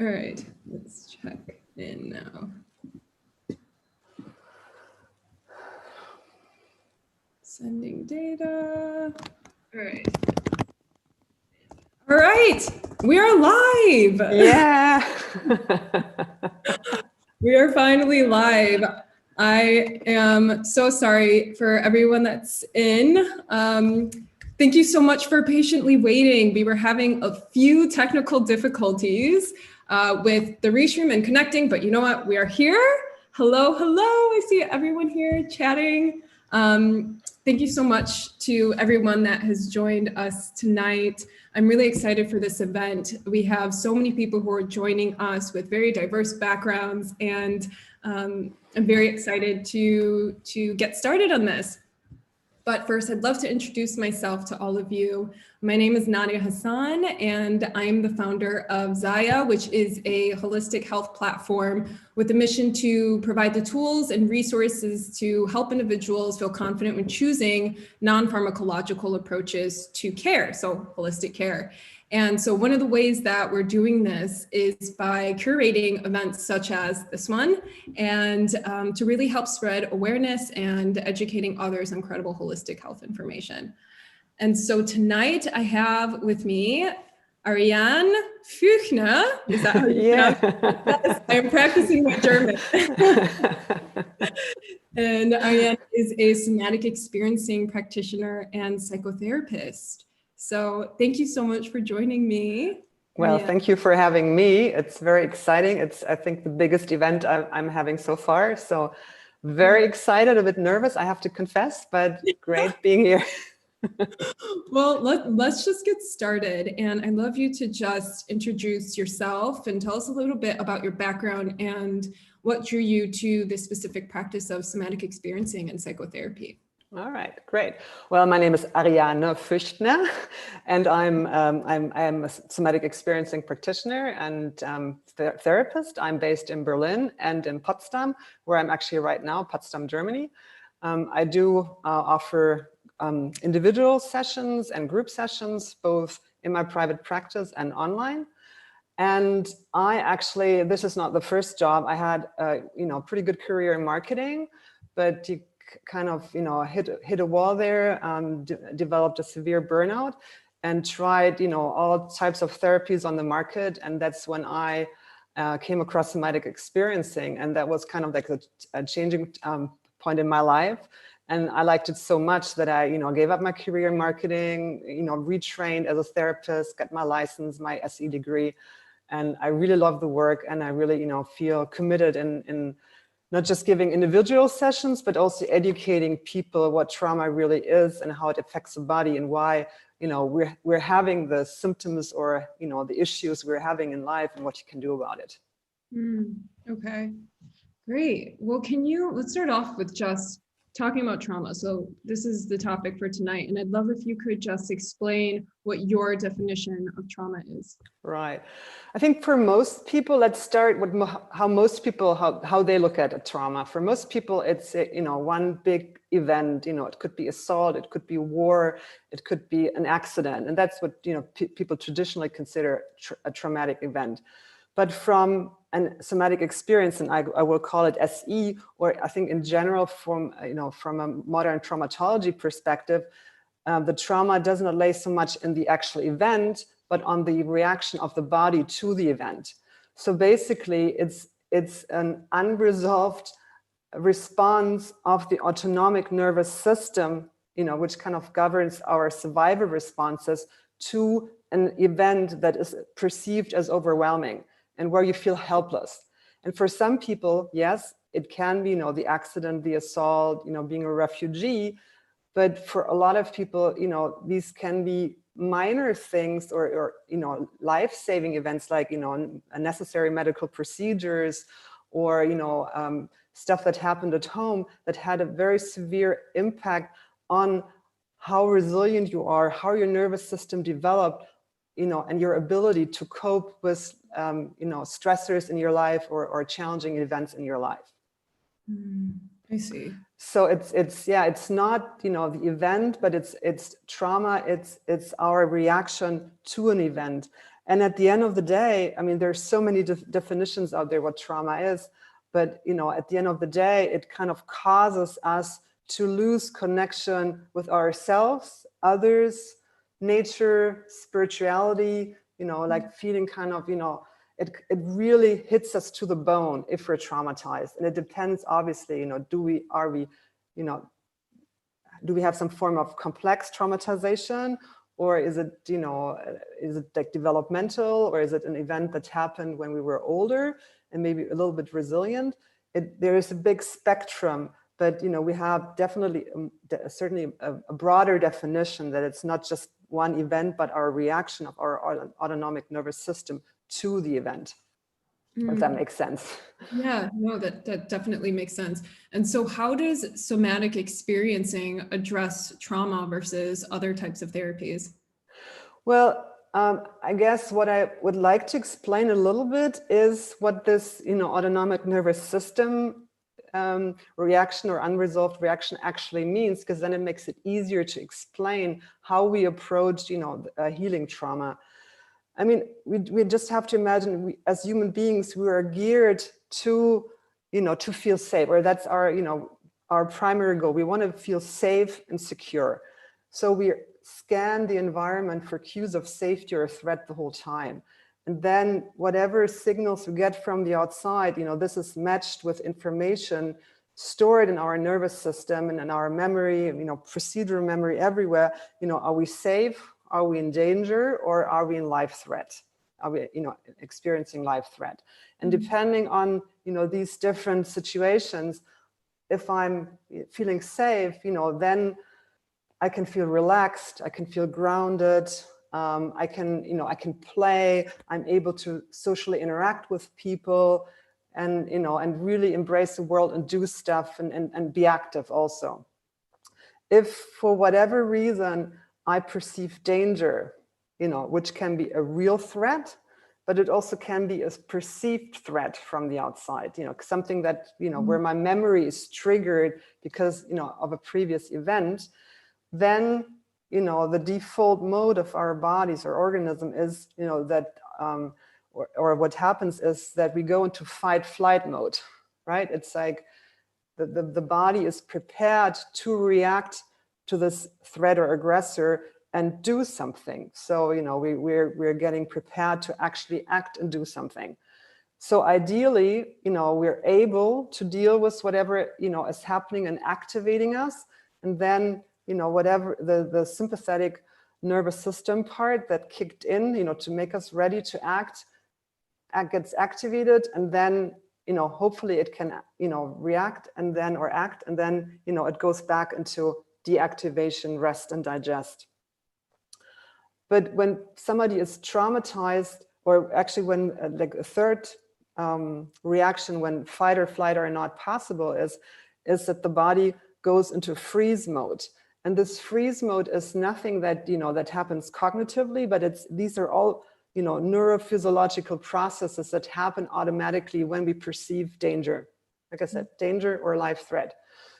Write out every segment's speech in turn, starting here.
All right, let's check in now. Sending data. All right. All right, we are live. Yeah. We are finally live. I am so sorry for everyone that's in. Thank you so much for patiently waiting. We were having a few technical difficulties with the reach room and connecting, but you know what? We are here. Hello, hello. I see everyone here chatting. Thank you so much to everyone that has joined us tonight. I'm really excited for this event. We have so many people who are joining us with very diverse backgrounds, and I'm very excited to get started on this. But first, I'd love to introduce myself to all of you. My name is Nadia Hassan, and I'm the founder of Zaya, which is a holistic health platform with a mission to provide the tools and resources to help individuals feel confident when choosing non-pharmacological approaches to care, so holistic care. And so one of the ways that we're doing this is by curating events such as this one, and to really help spread awareness and educating others on credible holistic health information. And so tonight I have with me Ariane Fuechtner. Is that how you pronounce it? Yes, I'm practicing my German. And Ariane is a somatic experiencing practitioner and psychotherapist. So thank you so much for joining me. Well, thank you for having me. It's very exciting. It's, I think, the biggest event I'm having so far. So very excited, a bit nervous, I have to confess, but great being here. Well, let's just get started. And I'd love you to just introduce yourself and tell us a little bit about your background and what drew you to this specific practice of somatic experiencing and psychotherapy. All right, great. Well, my name is Ariane Fuechtner, and I'm a somatic experiencing practitioner and therapist. I'm based in Berlin and in Potsdam, where I'm actually right now, Potsdam, Germany. I do offer individual sessions and group sessions, both in my private practice and online. And I actually, this is not the first job. I had a pretty good career in marketing, but you kind of hit a wall there, developed a severe burnout, and tried all types of therapies on the market. And that's when I came across somatic experiencing, and that was kind of like a changing point in my life. And I liked it so much that I gave up my career in marketing, retrained as a therapist, got my license, my SE degree, and I really love the work, and I really feel committed in not just giving individual sessions, but also educating people what trauma really is and how it affects the body, and why we're having the symptoms or the issues we're having in life, and what you can do about it. Okay, great. Well, let's start off with just talking about trauma. So this is the topic for tonight, and I'd love if you could just explain what your definition of trauma is. Right. I think for most people, let's start with how most people, how they look at a trauma. For most people, it's one big event. It could be assault, it could be war, it could be an accident, and that's what people traditionally consider a traumatic event. But from a somatic experience, and I will call it SE, or I think in general from a modern traumatology perspective, the trauma does not lay so much in the actual event, but on the reaction of the body to the event. So basically, it's an unresolved response of the autonomic nervous system, which kind of governs our survival responses to an event that is perceived as overwhelming, and where you feel helpless. And for some people, yes, it can be, the accident, the assault, being a refugee. But for a lot of people, these can be minor things or life-saving events, like, unnecessary medical procedures, or, stuff that happened at home that had a very severe impact on how resilient you are, how your nervous system developed, and your ability to cope with, stressors in your life or challenging events in your life. I see. So it's not, the event, but it's trauma. It's our reaction to an event. And at the end of the day, I mean, there's so many definitions out there what trauma is, but you know, at the end of the day, it kind of causes us to lose connection with ourselves, others, nature, spirituality, you know, like feeling kind of, you know, it really hits us to the bone if we're traumatized. And it depends, obviously, you know, do we have some form of complex traumatization, or is it, you know, is it like developmental, or is it an event that happened when we were older and maybe a little bit resilient? There is a big spectrum, but, you know, we have definitely, certainly a broader definition that it's not just one event, but our reaction of our autonomic nervous system to the event, if that makes sense. Yeah, no, that definitely makes sense. And so how does somatic experiencing address trauma versus other types of therapies? Well, I guess what I would like to explain a little bit is what this, you know, autonomic nervous system reaction or unresolved reaction actually means, because then it makes it easier to explain how we approach, you know, healing trauma. I mean, we just have to imagine, as human beings, we are geared to, you know, to feel safe, or that's our, you know, our primary goal. We want to feel safe and secure. So we scan the environment for cues of safety or threat the whole time. And then whatever signals we get from the outside, you know, this is matched with information stored in our nervous system and in our memory, you know, procedural memory everywhere. You know, are we safe? Are we in danger, or are we in life threat? Are we, you know, experiencing life threat? And depending on, you know, these different situations, if I'm feeling safe, you know, then I can feel relaxed, I can feel grounded, I can, you know, I can play, I'm able to socially interact with people, and, you know, and really embrace the world and do stuff and be active also. If for whatever reason I perceive danger, you know, which can be a real threat, but it also can be a perceived threat from the outside, you know, something that, you know, where my memory is triggered because, you know, of a previous event, then, you know, the default mode of our bodies or organism is, you know, that, or what happens is that we go into fight-flight mode, right? It's like the body is prepared to react to this threat or aggressor and do something. So, you know, we're getting prepared to actually act and do something. So ideally, you know, we're able to deal with whatever, you know, is happening and activating us. And then, you know, whatever the sympathetic nervous system part that kicked in, you know, to make us ready to act gets activated. And then, you know, hopefully it can, you know, react and then, or act, and then, you know, it goes back into deactivation, rest and digest. But when somebody is traumatized, or actually when like a third reaction when fight or flight are not possible is that the body goes into freeze mode. And this freeze mode is nothing that, you know, that happens cognitively, but these are all, you know, neurophysiological processes that happen automatically when we perceive danger. Like I said, danger or life threat.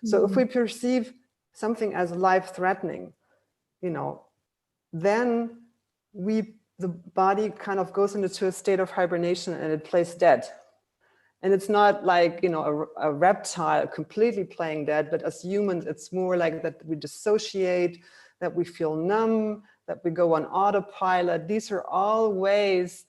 So if we perceive something as life-threatening, you know, then the body kind of goes into a state of hibernation and it plays dead. And it's not like, you know, a reptile completely playing dead, but as humans, it's more like that we dissociate, that we feel numb, that we go on autopilot. These are all ways,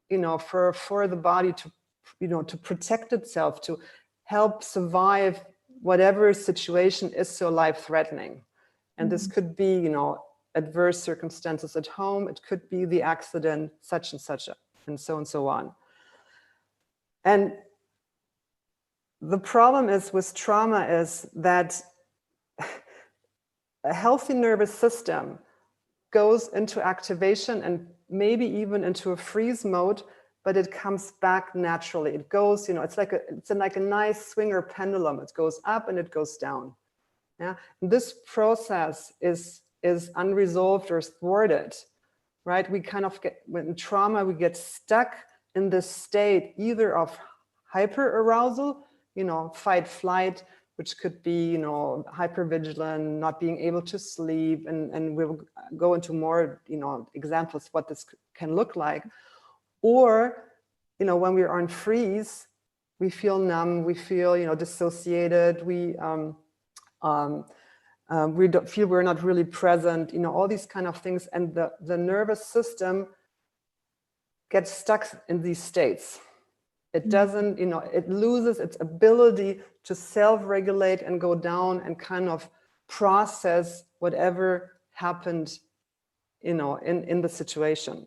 you know, for the body to, you know, to protect itself, to help survive whatever situation is so life-threatening. And this could be, you know, adverse circumstances at home. It could be the accident, such and such, and so on. And the problem is with trauma is that a healthy nervous system goes into activation and maybe even into a freeze mode, but it comes back naturally. It goes, you know, it's like a nice swinger pendulum. It goes up and it goes down. Yeah, and this process is unresolved or thwarted, right? We kind of get, when trauma, we get stuck in this state either of hyperarousal, you know, fight, flight, which could be, you know, hypervigilant, not being able to sleep, and we'll go into more, you know, examples what this can look like. Or, when we are in freeze, we feel numb, we feel, dissociated, we don't feel we're not really present, all these kind of things. And the nervous system gets stuck in these states. It doesn't, it loses its ability to self-regulate and go down and kind of process whatever happened, in the situation.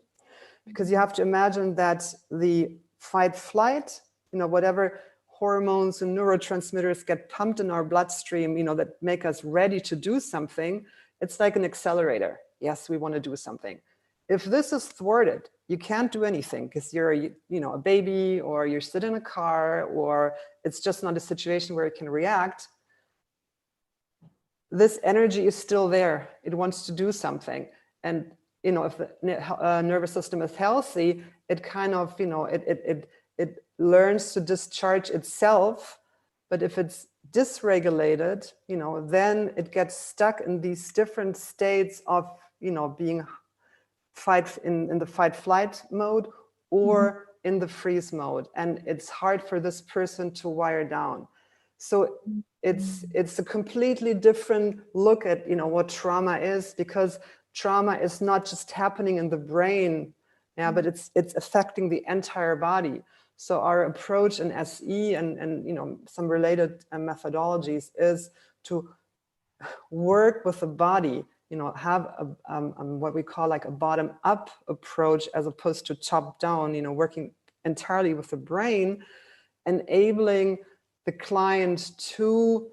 Because you have to imagine that the fight flight, whatever hormones and neurotransmitters get pumped in our bloodstream, that make us ready to do something, it's like an accelerator. Yes, we want to do something. If this is thwarted, you can't do anything because you're, a baby, or you're sitting in a car, or it's just not a situation where it can react. This energy is still there. It wants to do something. And, if the nervous system is healthy, it kind of, it learns to discharge itself. But if it's dysregulated, then it gets stuck in these different states of, being in the fight flight mode, or in the freeze mode. And it's hard for this person to wire down. So it's a completely different look at, what trauma is, because trauma is not just happening in the brain, but it's affecting the entire body. So our approach in SE and some related methodologies is to work with the body, have what we call like a bottom-up approach as opposed to top-down, working entirely with the brain, enabling the client to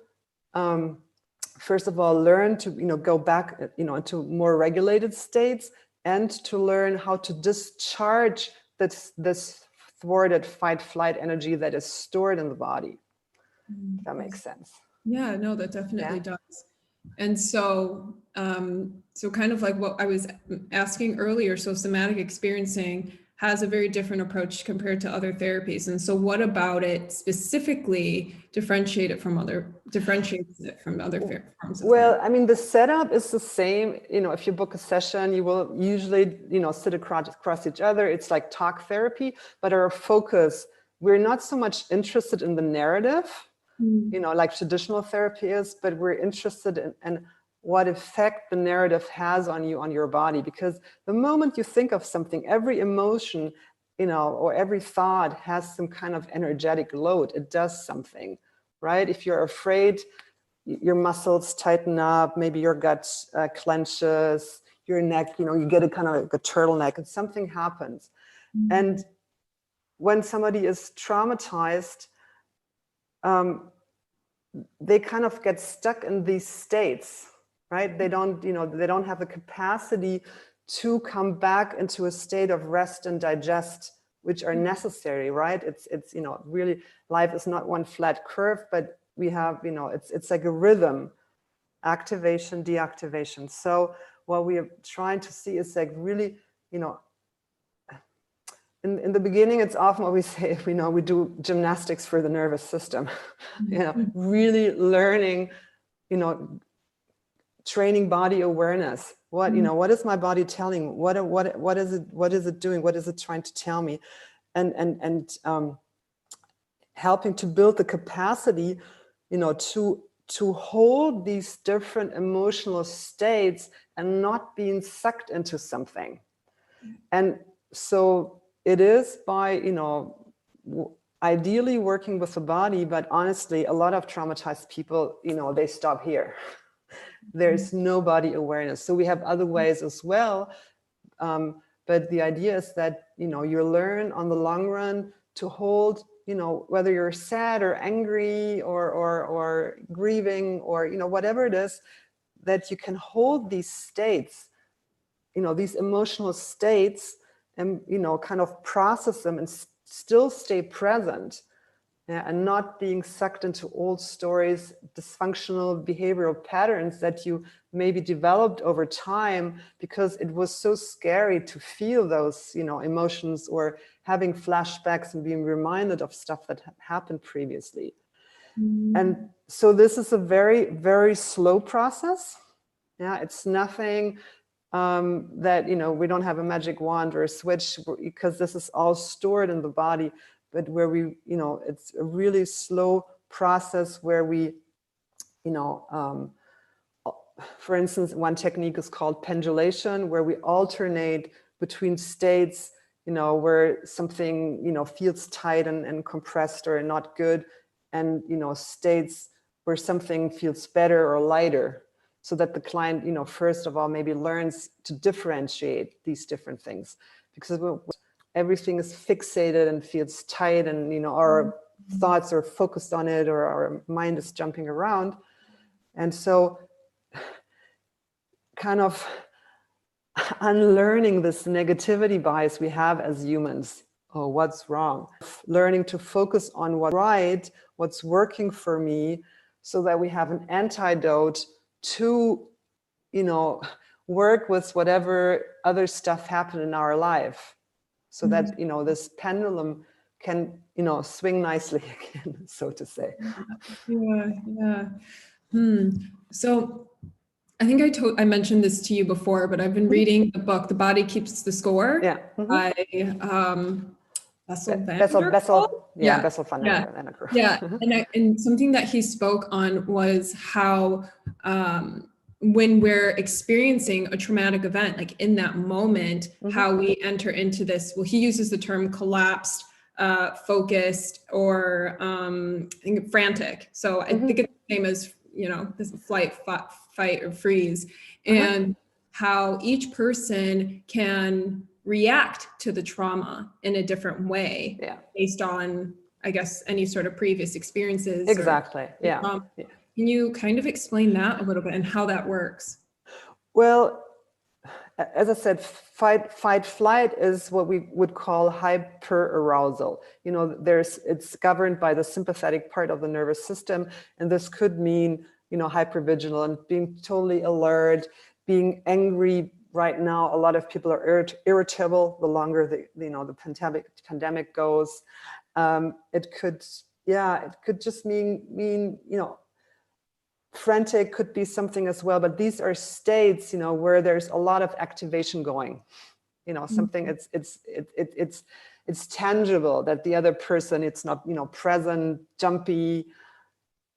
first of all learn to go back into more regulated states, and to learn how to discharge this thwarted fight-flight energy that is stored in the body. If that makes sense. Yeah, no, that definitely does. And so, so kind of like what I was asking earlier, so somatic experiencing has a very different approach compared to other therapies. And so what about it specifically differentiates it from other forms of Well, therapy? I mean, the setup is the same. If you book a session, you will usually, sit across each other. It's like talk therapy, but our focus, we're not so much interested in the narrative, like traditional therapy is, but we're interested in what effect the narrative has on you, on your body. Because the moment you think of something, every emotion, or every thought has some kind of energetic load. It does something, right? If you're afraid, your muscles tighten up, maybe your gut clenches, your neck, you get a kind of like a turtleneck, and something happens. And when somebody is traumatized, they kind of get stuck in these states, right? They don't, they don't have the capacity to come back into a state of rest and digest, which are necessary, right? It's really, life is not one flat curve, but we have, it's like a rhythm, activation, deactivation. So what we are trying to see is like really, in the beginning, it's often what we say, we do gymnastics for the nervous system, really learning, training body awareness. What, what is my body telling? What is it doing? What is it trying to tell me? And helping to build the capacity, to hold these different emotional states and not being sucked into something. And so it is by, ideally working with the body, but honestly, a lot of traumatized people, they stop here. There's no body awareness. So we have other ways as well. But the idea is that, you learn on the long run to hold, whether you're sad or angry or grieving or, whatever it is, that you can hold these states, these emotional states, and, kind of process them and still stay present, and not being sucked into old stories, dysfunctional behavioral patterns that you maybe developed over time because it was so scary to feel those, emotions, or having flashbacks and being reminded of stuff that happened previously. And so this is a very, very slow process. Yeah, it's nothing that, you know, we don't have a magic wand or a switch, because this is all stored in the body, but where we, you know, it's a really slow process where we, you know, for instance, one technique is called pendulation, where we alternate between states, you know, where something, you know, feels tight and compressed or not good, and, you know, states where something feels better or lighter, so that the client, you know, first of all, maybe learns to differentiate these different things, because everything is fixated and feels tight, and, you know, our thoughts are focused on it, or our mind is jumping around. And so kind of unlearning this negativity bias we have as humans. Oh, what's wrong? Learning to focus on what's right, what's working for me, so that we have an antidote to, you know, work with whatever other stuff happened in our life, so that, you know, this pendulum can, you know, swing nicely again, so to say. Yeah. So I think I mentioned this to you before, but I've been reading the book, The Body Keeps the Score, by Bessel van der Kolk. Bessel van der Kolk. Yeah. And something that he spoke on was how when we're experiencing a traumatic event, like in that moment, how we enter into this, well, he uses the term collapsed, focused, or I think frantic. So I think it's the same as, you know, this flight, fight, or freeze, and how each person can react to the trauma in a different way based on, I guess, any sort of previous experiences. Exactly. Can you kind of explain that a little bit and how that works? Well, as I said, fight, flight is what we would call hyperarousal. You know, it's governed by the sympathetic part of the nervous system, and this could mean, you know, hypervigilant, being totally alert, being angry. Right now, a lot of people are irritable the longer the pandemic goes. It could just mean, you know, frantic could be something as well, but these are states, you know, where there's a lot of activation going, you know, something it's tangible, that the other person, it's not, you know, present, jumpy,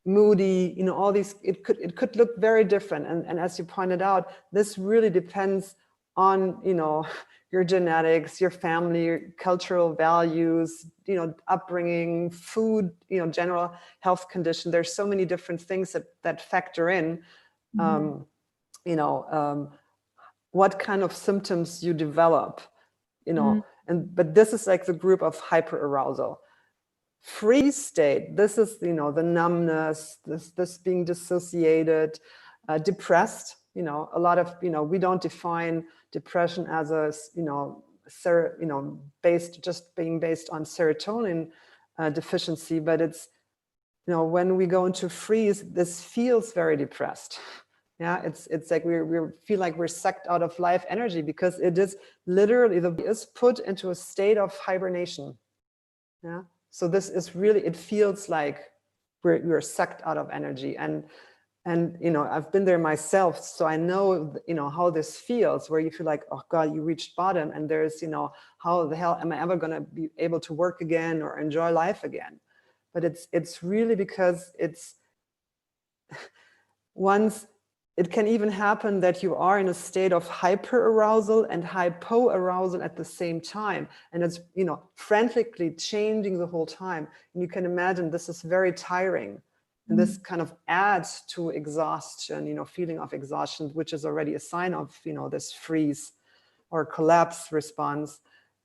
moody, you know, all these, it could look very different. And as you pointed out, this really depends on, you know, your genetics, your family, your cultural values, you know, upbringing, food, you know, general health condition. There's so many different things that factor in, you know, what kind of symptoms you develop, you know, but this is like the group of hyperarousal. Freeze state, this is, you know, the numbness, this being dissociated, depressed, you know, a lot of, you know, we don't define depression as a, you know, being based on serotonin deficiency, but it's, you know, when we go into freeze, this feels very depressed. Yeah, it's like we feel like we're sucked out of life energy, because it is literally is put into a state of hibernation. Yeah. So this is really, it feels like we're sucked out of energy. And you know, I've been there myself, so I know, you know, how this feels, where you feel like, oh God, you reached bottom, and there's, you know, how the hell am I ever going to be able to work again or enjoy life again? But it's really because it's once, it can even happen that you are in a state of hyperarousal and hypoarousal at the same time. And it's, you know, frantically changing the whole time. And you can imagine this is very tiring. And this kind of adds to exhaustion, you know, feeling of exhaustion, which is already a sign of, you know, this freeze or collapse response.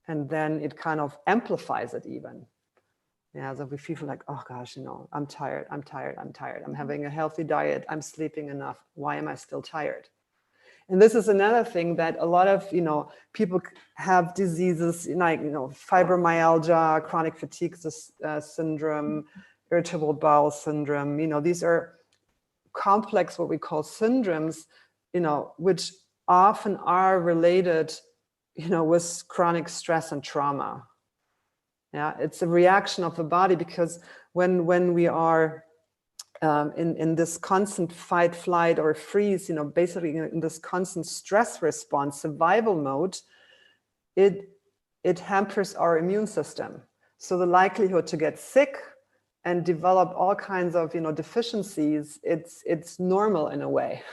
And then it kind of amplifies it even. Yeah, so we feel like, oh gosh, you know, I'm tired. I'm having a healthy diet. I'm sleeping enough. Why am I still tired? And this is another thing that a lot of, you know, people have diseases like, you know, fibromyalgia, chronic fatigue syndrome, irritable bowel syndrome. You know, these are complex, what we call syndromes, you know, which often are related, you know, with chronic stress and trauma. Yeah, it's a reaction of the body, because when we are in this constant fight, flight, or freeze, basically in this constant stress response, survival mode, it hampers our immune system. So the likelihood to get sick and develop all kinds of deficiencies, it's normal in a way.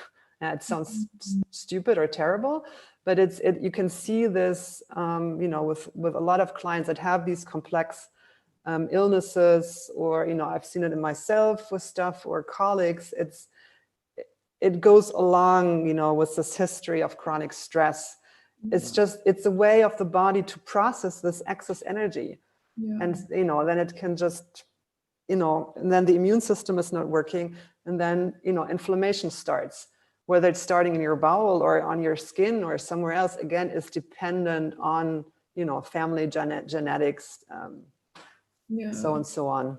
It sounds stupid or terrible, but you can see this with a lot of clients that have these complex illnesses, or I've seen it in myself with stuff, or colleagues. It goes along with this history of chronic stress. It's a way of the body to process this excess energy. Yeah. And then it can just and then the immune system is not working, and then inflammation starts, whether it's starting in your bowel or on your skin or somewhere else. Again, is dependent on family genetics, so and so on.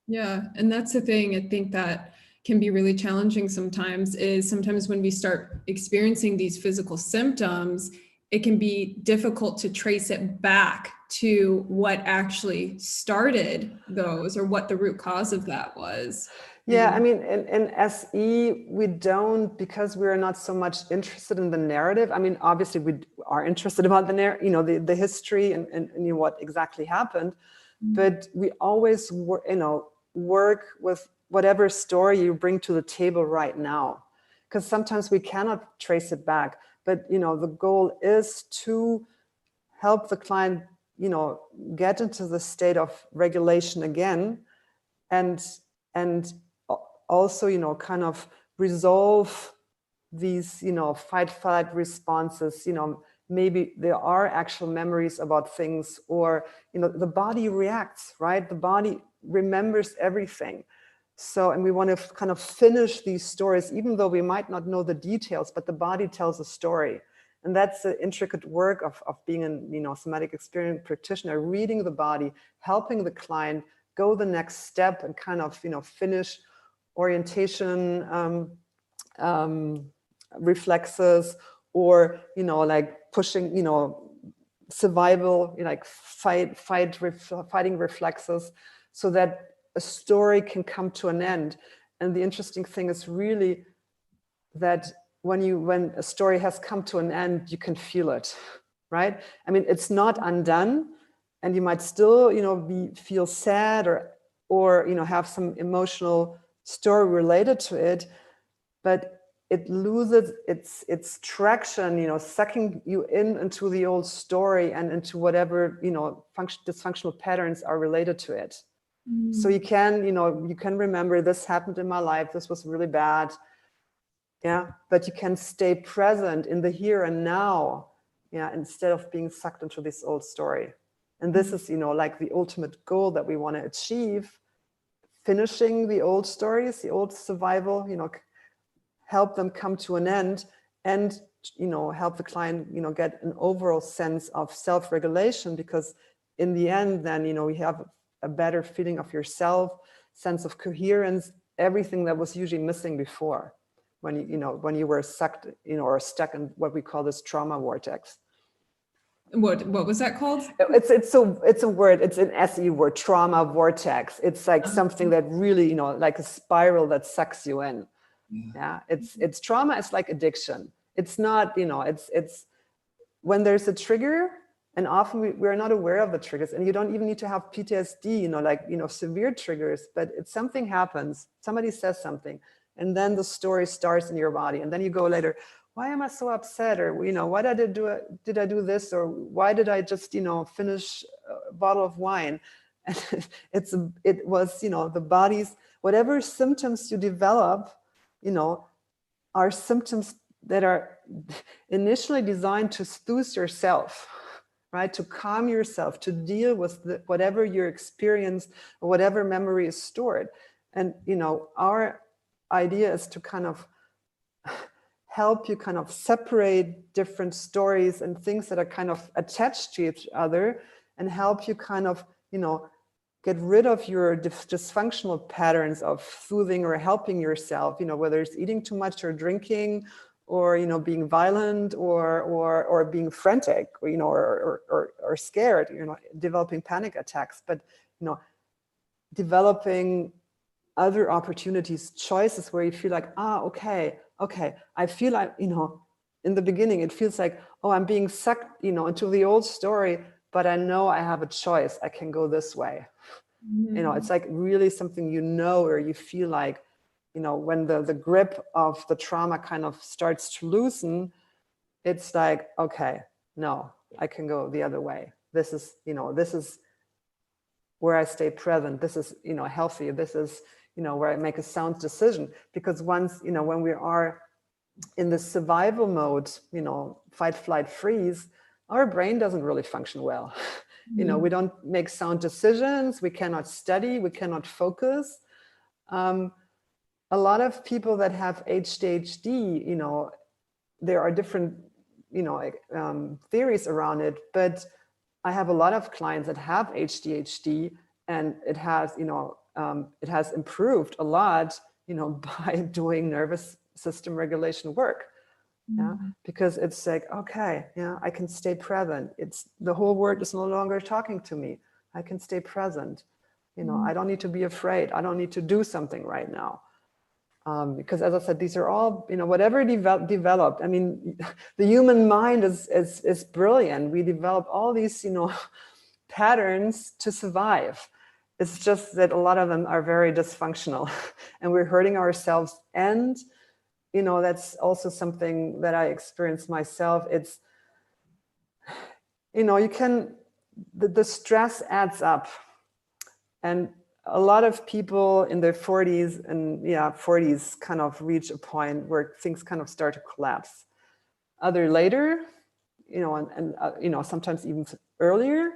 Yeah, and that's the thing I think that can be really challenging sometimes, is sometimes when we start experiencing these physical symptoms, it can be difficult to trace it back to what actually started those, or what the root cause of that was. Yeah, I mean, in SE, we don't, because we're not so much interested in the narrative. I mean, obviously we are interested about the history and what exactly happened, but we always work with whatever story you bring to the table right now, because sometimes we cannot trace it back. But the goal is to help the client get into the state of regulation again, and also kind of resolve these fight flight responses. Maybe there are actual memories about things, or the body reacts, right? The body remembers everything. So, and we want to kind of finish these stories, even though we might not know the details, but the body tells a story. And that's the intricate work of being a somatic experience practitioner, reading the body, helping the client go the next step, and kind of finish orientation reflexes, or like pushing survival, like fighting reflexes, so that a story can come to an end. And the interesting thing is really that when a story has come to an end, you can feel it, right? I mean, it's not undone, and you might still feel sad, or have some emotional story related to it, but it loses its traction, sucking you into the old story and into whatever dysfunctional patterns are related to it. So you can remember, this happened in my life, this was really bad, yeah, but you can stay present in the here and now, yeah, instead of being sucked into this old story. And this is like the ultimate goal that we want to achieve: finishing the old stories, the old survival, help them come to an end, and help the client get an overall sense of self-regulation, because in the end then we have a better feeling of yourself, sense of coherence, everything that was usually missing before, when you were sucked or stuck in what we call this trauma vortex. What was that called? It's a word. It's an SE word, trauma vortex. It's like something that really like a spiral that sucks you in. Yeah, it's trauma. It's like addiction. It's not, it's when there's a trigger, and often we're not aware of the triggers, and you don't even need to have PTSD, severe triggers, but something happens, somebody says something, and then the story starts in your body, and then you go later, why am I so upset? Or, why did I do this? Or why did I just, finish a bottle of wine? And it was, the body's, whatever symptoms you develop, are symptoms that are initially designed to soothe yourself, right? To calm yourself, to deal with whatever your experience or whatever memory is stored. And, our idea is to kind of help you kind of separate different stories and things that are kind of attached to each other, and help you kind of, get rid of your dysfunctional patterns of soothing or helping yourself, whether it's eating too much or drinking, or, being violent, or being frantic, or scared, developing panic attacks, but, developing other opportunities, choices where you feel like, okay, I feel like, in the beginning, it feels like, oh, I'm being sucked, into the old story, but I know I have a choice. I can go this way. It's like really something, or you feel like, when the grip of the trauma kind of starts to loosen, it's like, okay, no, I can go the other way. This is where I stay present. This is, healthy. This is, where I make a sound decision. Because once, when we are in the survival mode, fight, flight, freeze, our brain doesn't really function well. We don't make sound decisions. We cannot study. We cannot focus. A lot of people that have ADHD, there are different, theories around it, but I have a lot of clients that have ADHD, and it has, it has improved a lot, by doing nervous system regulation work. Yeah, because it's like, okay, yeah, I can stay present. It's the whole world is no longer talking to me. I can stay present. I don't need to be afraid. I don't need to do something right now. Because as I said, these are all, whatever developed. I mean, the human mind is brilliant. We develop all these, patterns to survive. It's just that a lot of them are very dysfunctional and we're hurting ourselves. And, that's also something that I experienced myself. It's, the stress adds up. And a lot of people in their 40s and 40s kind of reach a point where things kind of start to collapse. Other later, and sometimes even earlier.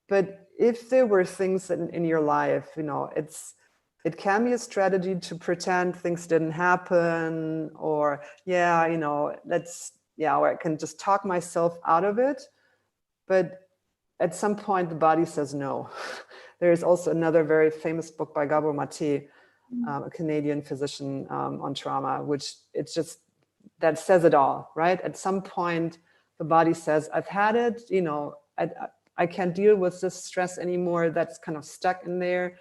But if there were things in your life, it can be a strategy to pretend things didn't happen, or or I can just talk myself out of it. But at some point, the body says no. There is also another very famous book by Gabor Mate, a Canadian physician on trauma, which that says it all, right? At some point, the body says, I've had it, I can't deal with this stress anymore. That's kind of stuck in there.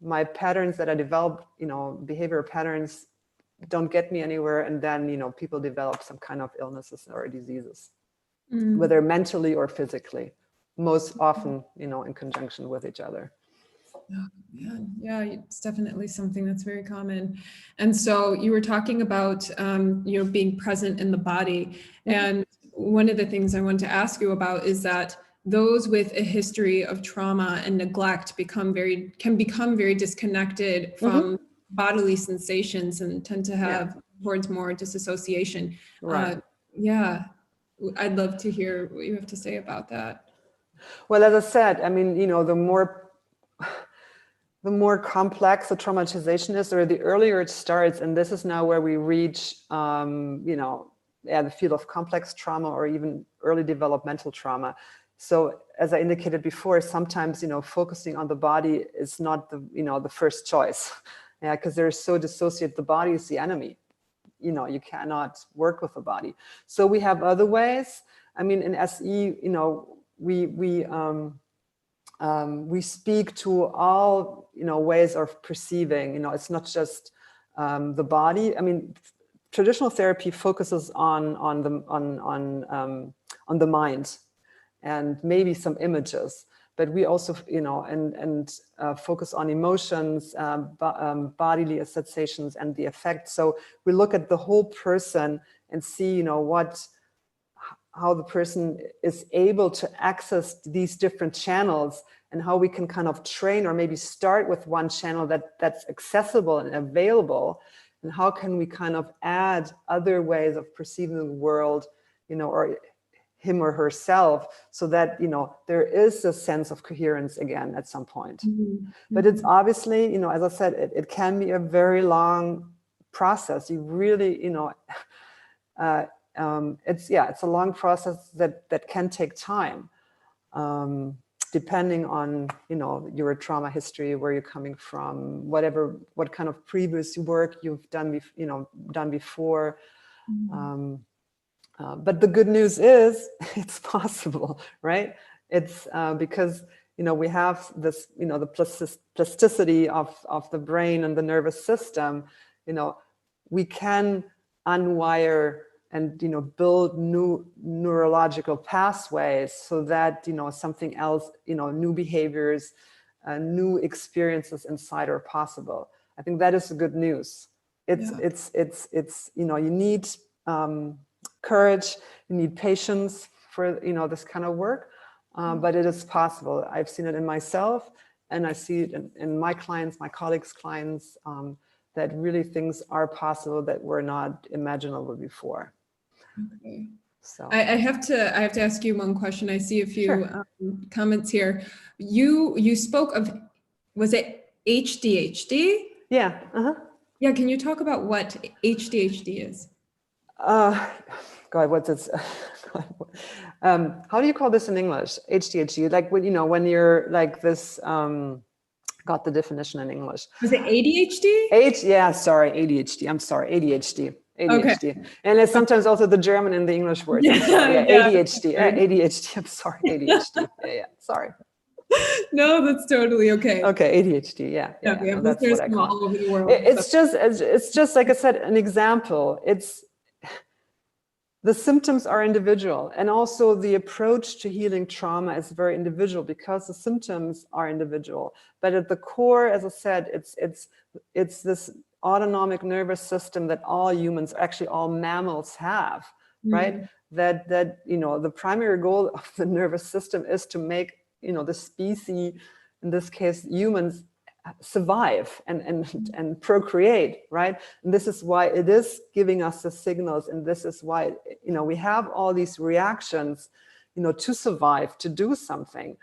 My patterns that I developed, behavioral patterns don't get me anywhere. And then, people develop some kind of illnesses or diseases, whether mentally or physically, most often, in conjunction with each other. Oh, man. Yeah, it's definitely something that's very common. And so you were talking about, being present in the body. And one of the things I want to ask you about is that those with a history of trauma and neglect can become very disconnected from bodily sensations and tend to have towards more disassociation. Right. I'd love to hear what you have to say about that. Well, as I said, I mean, the more complex the traumatization is, or the earlier it starts, and this is now where we reach, the field of complex trauma or even early developmental trauma. So as I indicated before, sometimes, focusing on the body is not the first choice, because they're so dissociated. The body is the enemy. You cannot work with the body. So we have other ways. I mean, in SE, we speak to all ways of perceiving. It's not just the body. I mean, traditional therapy focuses on the mind and maybe some images, but we also focus on emotions, bodily sensations, and the effects. So we look at the whole person and see how the person is able to access these different channels, and how we can kind of train or maybe start with one channel that's accessible and available, and how can we kind of add other ways of perceiving the world, or him or herself, so that there is a sense of coherence again at some point. But it's obviously, as I said, it can be a very long process. You really, it's a long process that can take time, depending on your trauma history, where you're coming from, what kind of previous work you've done before. But the good news is it's possible, right? It's because we have this, the plasticity of the brain and the nervous system, we can unwire and, build new neurological pathways so that, something else, new behaviors, new experiences inside are possible. I think that is the good news. It's you need courage, you need patience for, this kind of work, but it is possible. I've seen it in myself, and I see it in my clients, my colleagues' clients, that really things are possible that were not imaginable before. Okay. So I have to ask you one question. I see a few comments here. You spoke of, was it HDHD? yeah. Yeah, can you talk about what HDHD is? God, what's it? How do you call this in English? HDHD, like when you're like this. Got the definition in English. Was it ADHD? Yeah, sorry, ADHD. I'm sorry, ADHD. Okay. And it's sometimes also the German and the English words. I'm sorry. Yeah, ADHD. ADHD. I'm sorry, ADHD. Yeah. Sorry. No, that's totally okay. Okay, ADHD. Yeah. We have That's listeners what I from call all over the world. It's just like I said, an example. It's the symptoms are individual, and also the approach to healing trauma is very individual because the symptoms are individual. But at the core, as I said, it's this autonomic nervous system that all humans, actually all mammals have, right? That the primary goal of the nervous system is to make the species, in this case humans, survive and procreate, right? And this is why it is giving us the signals, and this is why we have all these reactions to survive, to do something.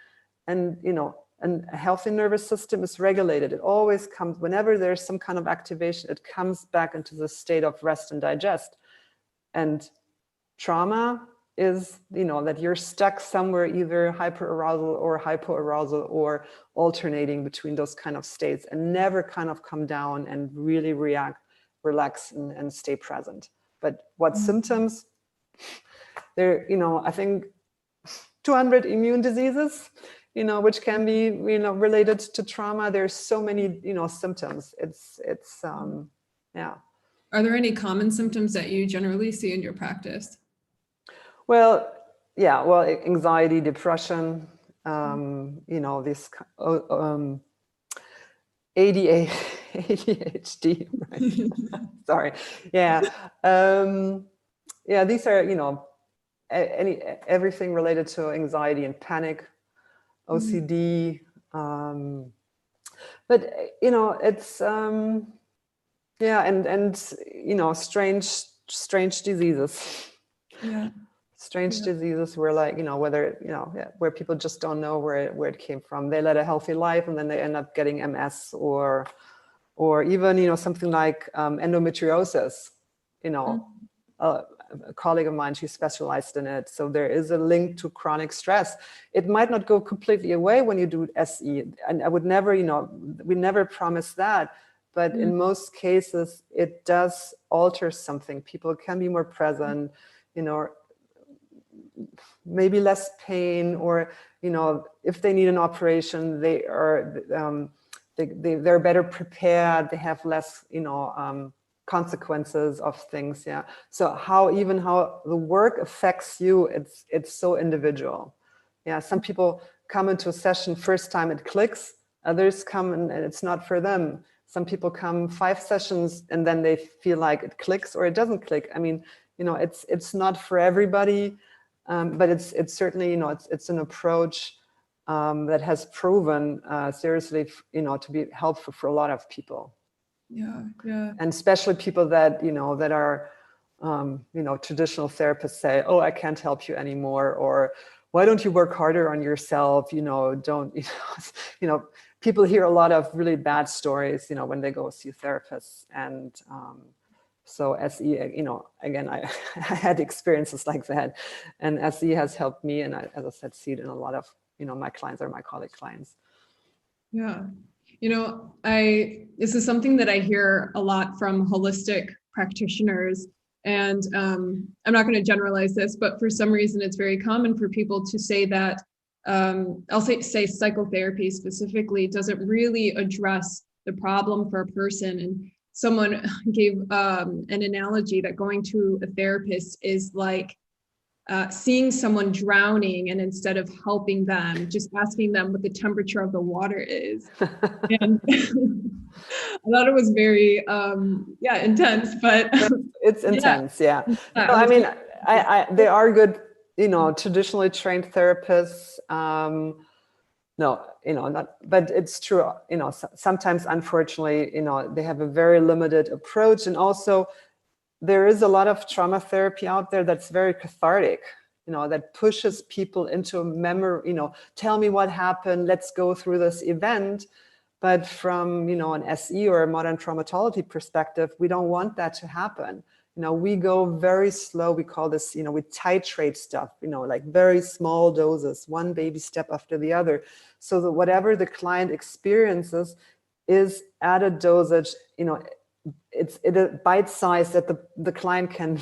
And and a healthy nervous system is regulated. It always comes, whenever there's some kind of activation, it comes back into the state of rest and digest. And trauma is that you're stuck somewhere, either hyperarousal or hypoarousal, or alternating between those kind of states, and never kind of come down and really relax and stay present. But what symptoms? There, I think 200 immune diseases, which can be related to trauma. There's so many symptoms. It's yeah. Are there any common symptoms that you generally see in your practice? Well, anxiety, depression, this ADHD, right? Sorry. Yeah. These are, everything related to anxiety and panic, OCD. But, it's, and strange diseases. Yeah. Strange diseases where, like, whether, where people just don't know where it came from. They led a healthy life and then they end up getting MS or even, something like endometriosis, a colleague of mine, she specialized in it. So there is a link to chronic stress. It might not go completely away when you do SE. And I would never, we never promise that. But in most cases, it does alter something. People can be more present, maybe less pain, or if they need an operation, they're better prepared. They have less consequences of things. Yeah. So how the work affects you, it's so individual. Yeah. Some people come into a session first time, it clicks. Others come and it's not for them. Some people come 5 sessions and then they feel like it clicks or it doesn't click. I mean, it's not for everybody. But it's certainly, it's an approach that has proven seriously, to be helpful for a lot of people. Yeah. And especially people that, that are, traditional therapists say, oh, I can't help you anymore. Or why don't you work harder on yourself? People hear a lot of really bad stories, when they go see therapists. And so SE, again, I had experiences like that, and SE has helped me. And I, as I said, see it in a lot of, my clients or my colleague clients. Yeah. This is something that I hear a lot from holistic practitioners. And I'm not going to generalize this, but for some reason, it's very common for people to say that I'll say psychotherapy specifically doesn't really address the problem for a person. And someone gave an analogy that going to a therapist is like seeing someone drowning, and instead of helping them, just asking them what the temperature of the water is. And I thought it was very, intense, but it's intense. Yeah. Yeah, No, I mean, they are good, traditionally trained therapists. No, not, but it's true, sometimes, unfortunately, they have a very limited approach. And also there is a lot of trauma therapy out there that's very cathartic, that pushes people into a memory, tell me what happened, let's go through this event. But from, an SE or a modern traumatology perspective, we don't want that to happen. We go very slow. We call this, we titrate stuff, like very small doses, one baby step after the other, so that whatever the client experiences is at a dosage, it's a bite size that the client can,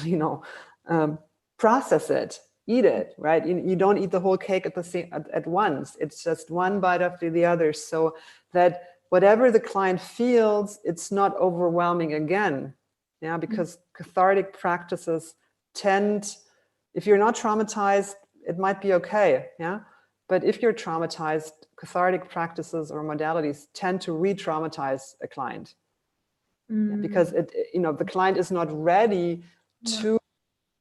process it, eat it, right? You don't eat the whole cake at once. It's just one bite after the other, so that whatever the client feels, it's not overwhelming again. Yeah, because cathartic practices tend, if you're not traumatized, it might be okay. Yeah, but if you're traumatized, cathartic practices or modalities tend to re-traumatize a client. Because the client is not ready to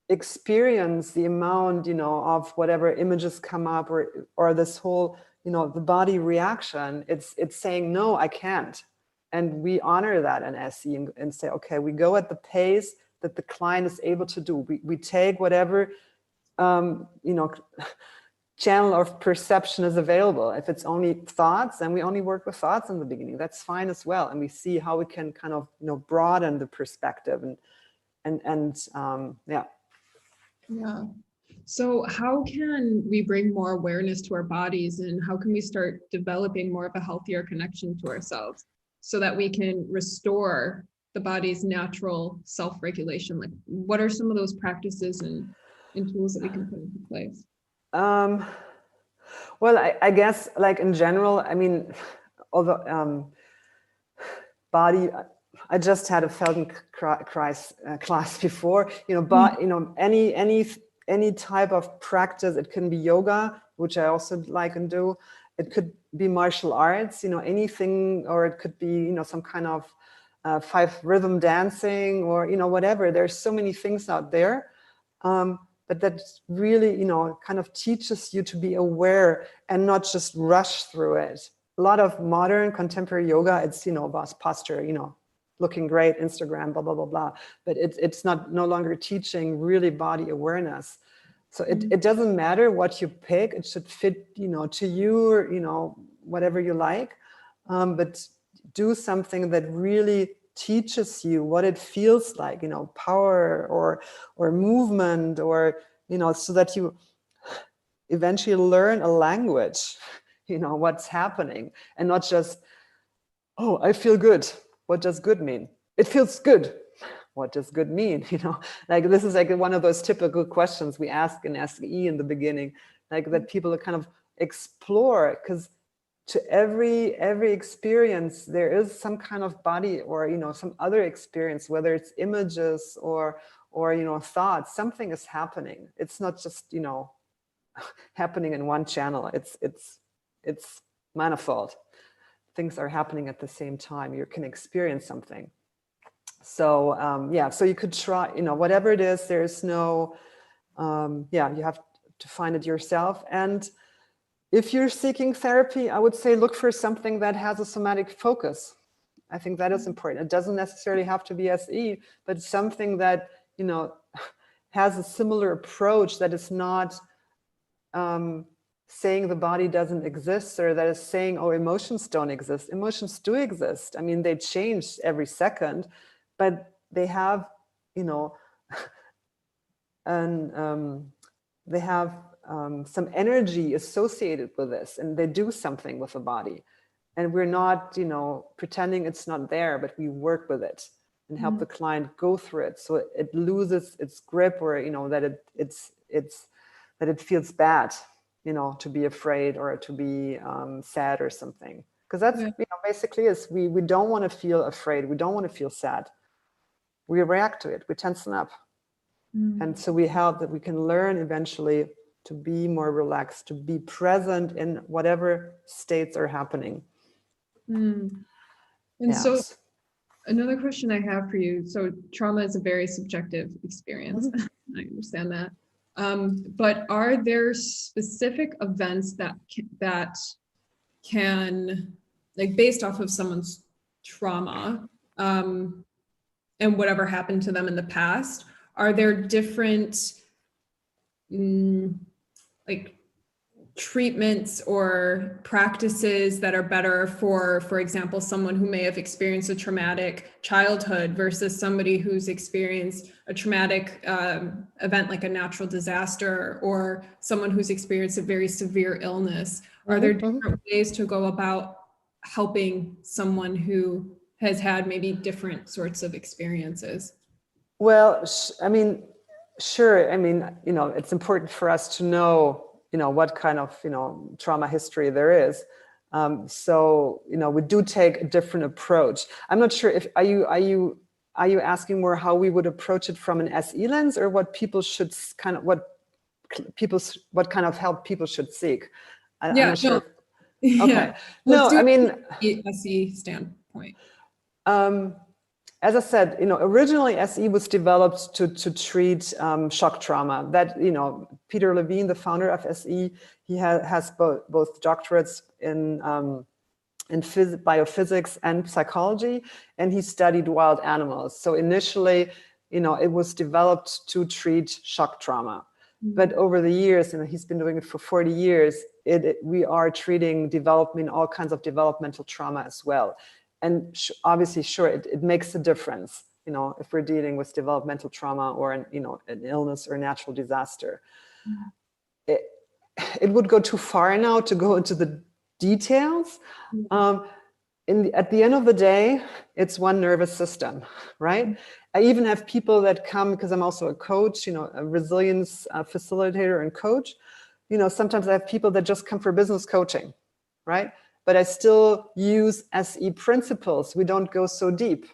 experience the amount, of whatever images come up, or this whole, the body reaction. It's saying, no, I can't. And we honor that in SE and say, okay, we go at the pace that the client is able to do. We take whatever, channel of perception is available. If it's only thoughts, then we only work with thoughts in the beginning. That's fine as well. And we see how we can kind of, broaden the perspective yeah. Yeah. So how can we bring more awareness to our bodies, and how can we start developing more of a healthier connection to ourselves so that we can restore the body's natural self-regulation? Like, what are some of those practices and tools that we can put into place? Well, I guess, like, in general, I mean, although body, I just had a Feldenkrais class before, but any type of practice. It can be yoga, which I also like and do. It could be martial arts, anything, or it could be, some kind of 5 rhythm dancing, or, whatever. There's so many things out there. But that really, kind of teaches you to be aware and not just rush through it. A lot of modern contemporary yoga, it's, posture, looking great, Instagram, blah, blah, blah, blah. But it's no longer teaching really body awareness. So it doesn't matter what you pick. It should fit, to you, or, whatever you like. But do something that really teaches you what it feels like, power or movement, or, so that you eventually learn a language, what's happening, and not just, oh, I feel good. What does good mean? It feels good. What does good mean? Like, this is like one of those typical questions we ask in SE in the beginning, like, that people kind of explore, because to every experience there is some kind of body, or some other experience, whether it's images or thoughts. Something is happening. It's not just happening in one channel. It's manifold. Things are happening at the same time. You can experience something. So yeah, so you could try, whatever it is. There's no you have to find it yourself. And if you're seeking therapy, I would say look for something that has a somatic focus. I think that is important. It doesn't necessarily have to be SE, but something that, has a similar approach, that is not saying the body doesn't exist, or that is saying, oh, emotions don't exist. Emotions do exist. I mean, they change every second, but they have, they have some energy associated with this, and they do something with the body. And we're not, pretending it's not there, but we work with it and help the client go through it, so it loses its grip, or that it feels bad. to be afraid or to be sad or something. Because that's, Yeah. basically is we don't want to feel afraid. We don't want to feel sad. We react to it. We tensen up. And so we help that we can learn eventually to be more relaxed, to be present in whatever states are happening. And so another question I have for you. So trauma is a very subjective experience. I understand that. But are there specific events that can, like, based off of someone's trauma, and whatever happened to them in the past, are there different like treatments or practices that are better for example, someone who may have experienced a traumatic childhood versus somebody who's experienced a traumatic event like a natural disaster, or someone who's experienced a very severe illness? Are there different ways to go about helping someone who has had maybe different sorts of experiences? Well, I mean, sure. I mean, it's important for us to know, what kind of, trauma history there is. So, we do take a different approach. I'm not sure if, are you asking more how we would approach it from an SE lens, or what people should what kind of help people should seek? I'm not sure. Yeah. Okay. No, I mean, SE standpoint. As I said, originally SE was developed to treat shock trauma. That, Peter Levine, the founder of SE, he has both doctorates in biophysics and psychology, and he studied wild animals. So initially, it was developed to treat shock trauma. But over the years, he's been doing it for 40 years, we are treating all kinds of developmental trauma as well. And obviously, sure, it makes a difference, if we're dealing with developmental trauma or an illness or a natural disaster. It would go too far now to go into the details. At the end of the day, it's one nervous system, right? I even have people that come, because I'm also a coach, a resilience facilitator and coach. Sometimes I have people that just come for business coaching, right? But I still use SE principles. We don't go so deep.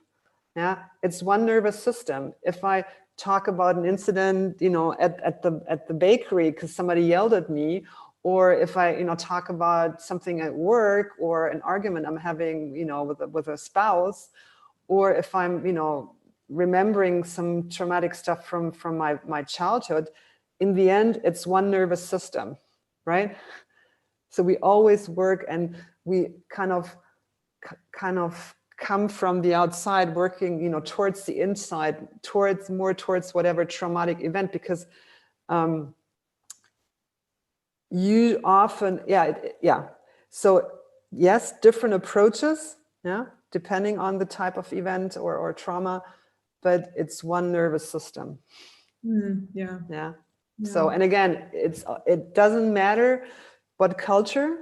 Yeah, it's one nervous system. If I talk about an incident, at the bakery because somebody yelled at me, or if I, talk about something at work or an argument I'm having, with a spouse, or if I'm, remembering some traumatic stuff from my childhood, in the end, it's one nervous system, right? So we always work, and we kind of come from the outside, working, towards the inside, towards whatever traumatic event, because you often, So yes, different approaches, depending on the type of event or trauma, but it's one nervous system. Yeah. So, and again, it doesn't matter what culture,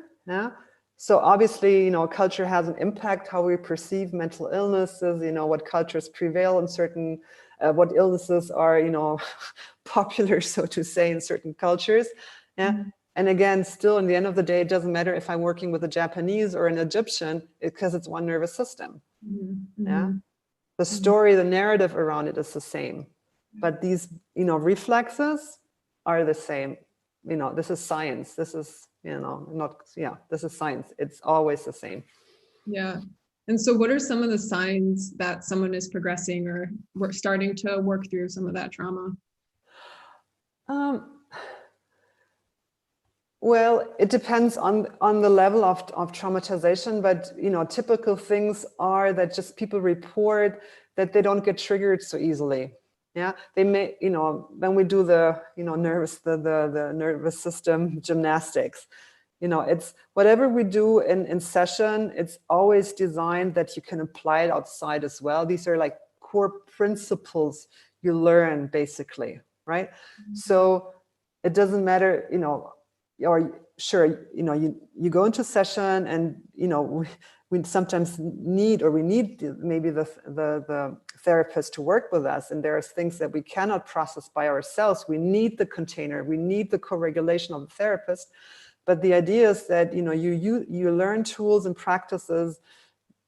So obviously, culture has an impact how we perceive mental illnesses, what cultures prevail in certain, what illnesses are, popular, so to say, in certain cultures. Yeah. And again, still, in the end of the day, it doesn't matter if I'm working with a Japanese or an Egyptian, because it's one nervous system. Yeah. The story, the narrative around it is the same, but these, reflexes are the same. This is science. This is, this is science. It's always the same. Yeah. And so what are some of the signs that someone is progressing or we're starting to work through some of that trauma? Well, it depends on the level of traumatization, but typical things are that just people report that they don't get triggered so easily. Yeah, they may, when we do the the nervous system gymnastics, it's whatever we do in session, it's always designed that you can apply it outside as well. These are like core principles you learn, basically, right? So it doesn't matter, or sure, you go into session, and we sometimes need maybe the therapist to work with us, and there are things that we cannot process by ourselves. We need the container, we need the co-regulation of the therapist. But the idea is that you learn tools and practices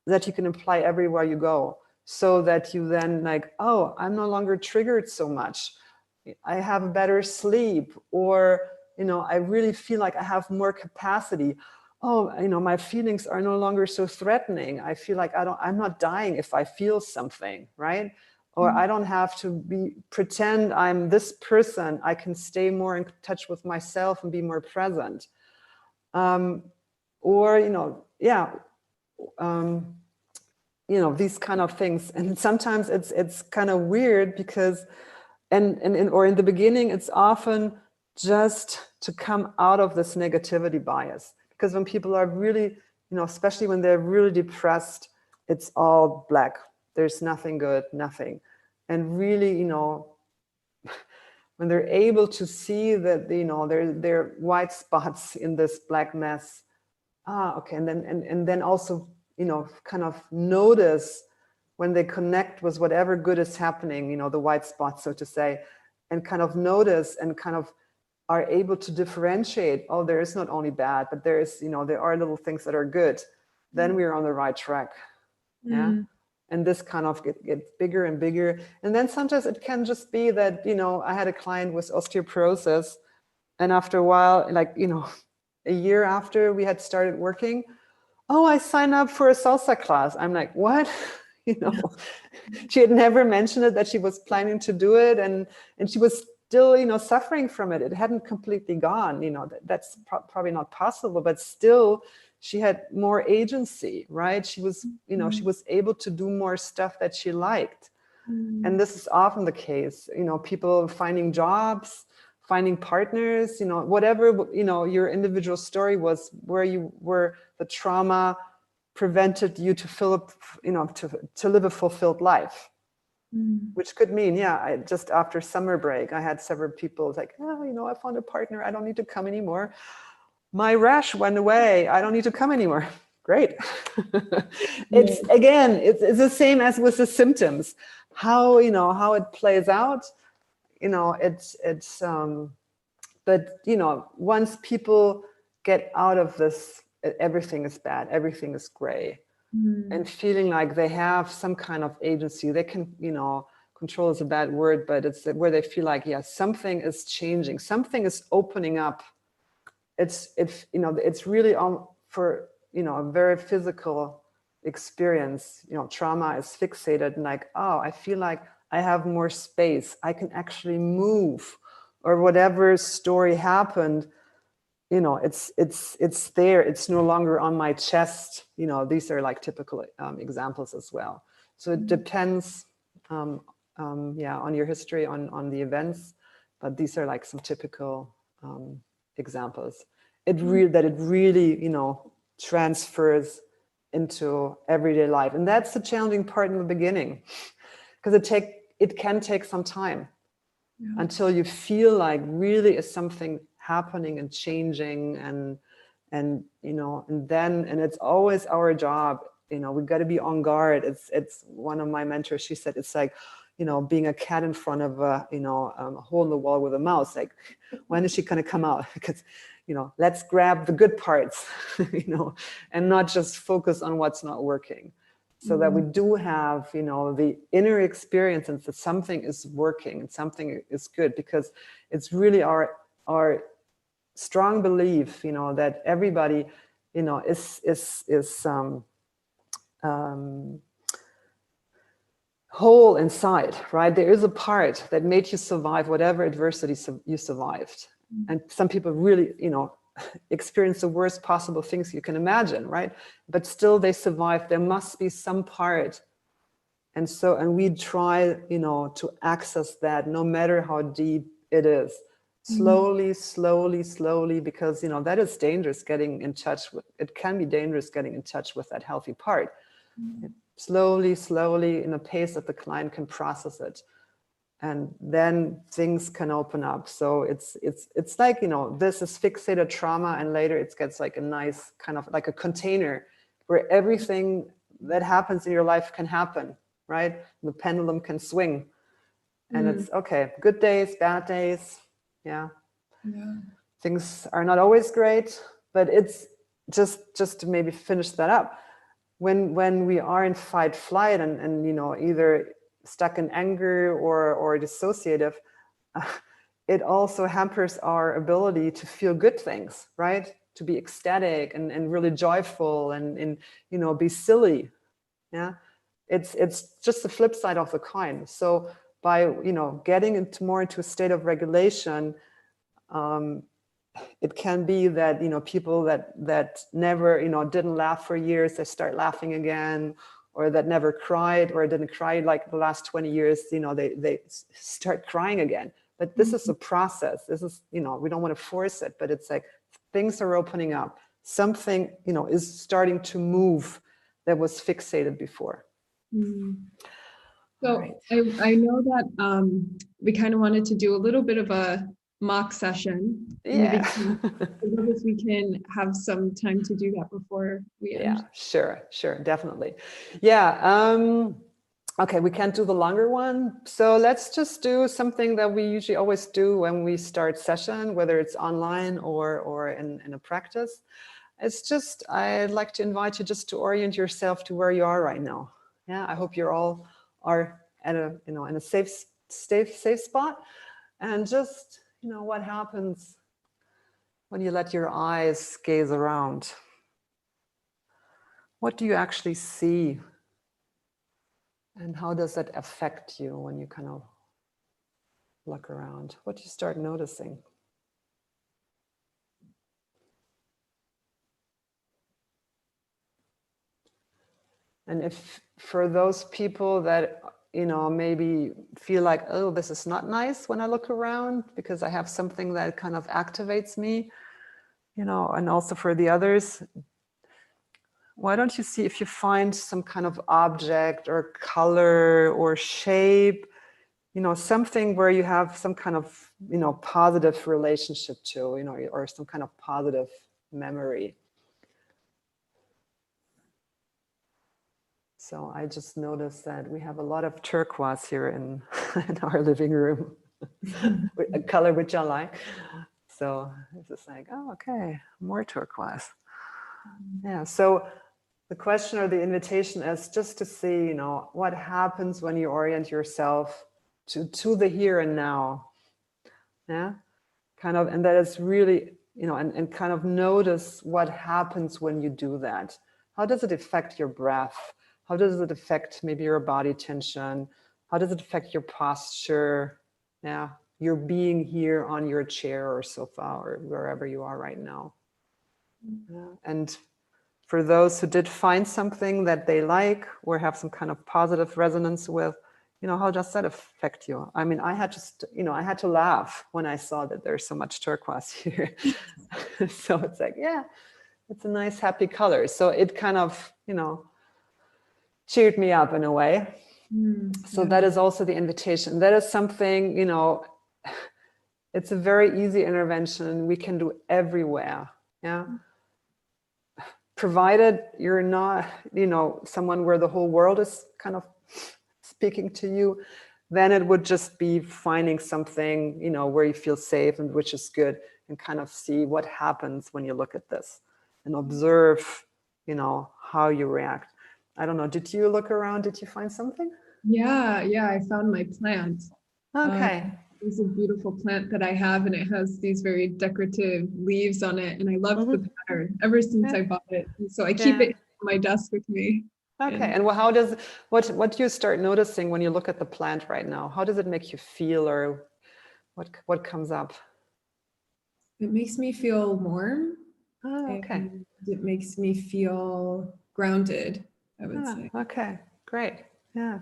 that you can apply everywhere you go, so that you then like, oh, I'm no longer triggered so much, I have a better sleep, or I really feel like I have more capacity. Oh, my feelings are no longer so threatening. I feel like I'm not dying if I feel something, right? Or I don't have to pretend I'm this person. I can stay more in touch with myself and be more present. These kind of things. And sometimes it's kind of weird because, or in the beginning, it's often just to come out of this negativity bias. Because when people are really, especially when they're really depressed, it's all black. There's nothing good, nothing. And really, when they're able to see that, there are white spots in this black mess. Okay. And then also, kind of notice when they connect with whatever good is happening, the white spots, so to say, and kind of notice and kind of are able to differentiate, oh, there is not only bad, but there is, there are little things that are good. Then we're on the right track. Yeah. And this kind of gets bigger and bigger. And then sometimes it can just be that, I had a client with osteoporosis, and after a while, like, a year after we had started working, oh, I signed up for a salsa class. I'm like, what? She had never mentioned it, that she was planning to do it. And she was still, suffering from it. It hadn't completely gone, that's probably not possible, but still she had more agency, right? She was, she was able to do more stuff that she liked. And this is often the case, people finding jobs, finding partners, whatever, your individual story was, where the trauma prevented you to fill up, to live a fulfilled life, which could mean, I just after summer break, I had several people like, oh, I found a partner. I don't need to come anymore. My rash went away. I don't need to come anymore. Great. It's again, it's the same as with the symptoms. How it plays out, but once people get out of this, everything is bad, everything is gray, and feeling like they have some kind of agency, they can, control is a bad word, but it's where they feel like, something is changing, something is opening up. It's really for, a very physical experience. Trauma is fixated and like, oh, I feel like I have more space, I can actually move, or whatever story happened, it's there, it's no longer on my chest. These are like typical examples as well. So it depends on your history, on the events, but these are like some typical examples. It really transfers into everyday life. And that's the challenging part in the beginning, because it can take some time until you feel like really is something happening and changing, and it's always our job. We've got to be on guard. It's one of my mentors, she said, it's like, being a cat in front of a hole in the wall with a mouse. Like, when is she going to come out? Because, let's grab the good parts, and not just focus on what's not working. So that we do have, the inner experience, and that something is working and something is good, because it's really our strong belief, that everybody, is whole inside, right? There is a part that made you survive whatever adversity you survived. And some people really, experience the worst possible things you can imagine, right? But still they survive. There must be some part. And we try, to access that, no matter how deep it is. Slowly, because, that is dangerous, getting in touch with, it can be dangerous getting in touch with that healthy part. Slowly, in a pace that the client can process it. And then things can open up. So it's like, you know, this is fixated trauma, and later it gets like a nice kind of like a container where everything that happens in your life can happen, right? The pendulum can swing, and it's okay. Good days, bad days. Yeah. Things are not always great, but it's just to maybe finish that up. When we are in fight flight and you know, either stuck in anger or dissociative, it also hampers our ability to feel good things, right? To be ecstatic and really joyful and you know, be silly. Yeah, it's just the flip side of the coin. So by, you know, getting into a state of regulation, it can be that, you know, people that never, you know, didn't laugh for years, they start laughing again, or that never cried or didn't cry like the last 20 years, you know, they start crying again. But this is a process. This is, you know, we don't want to force it, but it's like things are opening up. Something, you know, is starting to move that was fixated before. So Right. I know that we kind of wanted to do a little bit of a mock session in the beginning. I wonder if we can have some time to do that before we end. Yeah, sure, definitely. Yeah. Okay, we can't do the longer one. So let's just do something that we usually always do when we start session, whether it's online or in a practice. It's just, I'd like to invite you just to orient yourself to where you are right now. Yeah, I hope you're all are at a, you know, in a safe spot. And just, you know, what happens when you let your eyes gaze around? What do you actually see? And how does that affect you when you kind of look around? What do you start noticing? And if for those people that, you know, maybe feel like, oh, this is not nice when I look around because I have something that kind of activates me, you know, and also for the others, why don't you see if you find some kind of object or color or shape, you know, something where you have some kind of, you know, positive relationship to, you know, or some kind of positive memory. So I just noticed that we have a lot of turquoise here in our living room, a color which I like. So it's just like, oh, okay, more turquoise. Yeah, so the question or the invitation is just to see, you know, what happens when you orient yourself to the here and now. Yeah, kind of, and that is really, you know, and kind of notice what happens when you do that. How does it affect your breath? How does it affect maybe your body tension? How does it affect your posture? Yeah, your being here on your chair or sofa or wherever you are right now. Yeah. And for those who did find something that they like or have some kind of positive resonance with, you know, how does that affect you? I mean, I had just, you know, I had to laugh when I saw that there's so much turquoise here. So it's like, yeah, it's a nice, happy color. So it kind of, you know, cheered me up in a way. So that is also the invitation. That is something, you know, it's a very easy intervention we can do everywhere. Yeah. Provided you're not, you know, someone where the whole world is kind of speaking to you, then it would just be finding something, you know, where you feel safe and which is good, and kind of see what happens when you look at this and observe, you know, how you react. I don't know. Did you look around? Did you find something? Yeah, I found my plant. Okay. It's a beautiful plant that I have, and it has these very decorative leaves on it, and I love the pattern ever since I bought it. And so I keep it on my desk with me. Okay. And how does what do you start noticing when you look at the plant right now? How does it make you feel, or what comes up? It makes me feel warm. Oh, okay. And it makes me feel grounded, I would say. Okay, great. Yeah.